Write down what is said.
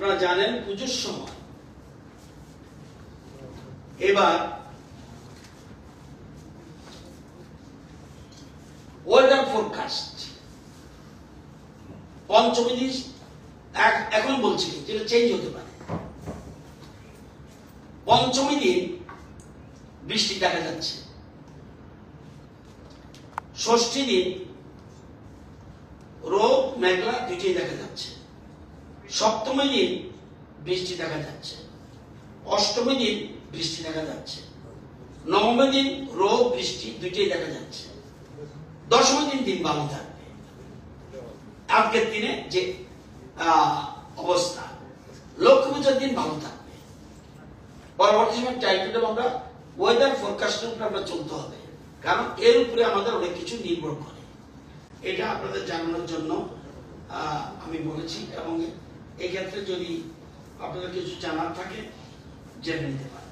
আপনারা জানেন পুজোর সময় এবার ওয়েদার ফোরকাস্ট পঞ্চমী দিন এখন বলছি যেটা চেঞ্জ হতে পারে। পঞ্চমী দিন বৃষ্টি দেখা যাচ্ছে, ষষ্ঠী দিন রোদ মেঘলা দুইটাই দেখা যাচ্ছে, সপ্তমী দিন বৃষ্টি দেখা যাচ্ছে, অষ্টমী দিন বৃষ্টি দেখা যাচ্ছে, নবমী দিন রোদ বৃষ্টি দুইটাই দেখা যাচ্ছে, দশমী দিন দিন ভালো থাকবে। আজকের দিনে যে অবস্থা, লক্ষ্মী পূজার দিন ভালো থাকবে। পরবর্তী সময় টাইম আমরা ওয়েদার ফোরকাস্টের উপরে আমরা চলতে হবে, কারণ এর উপরে আমাদের অনেক কিছু নির্ভর করে। এটা আপনাদের জানানোর জন্য আমি বলেছি, এবং এই ক্ষেত্রে যদি আপনাদের কিছু জানার থাকে জেনে নিতে পারেন।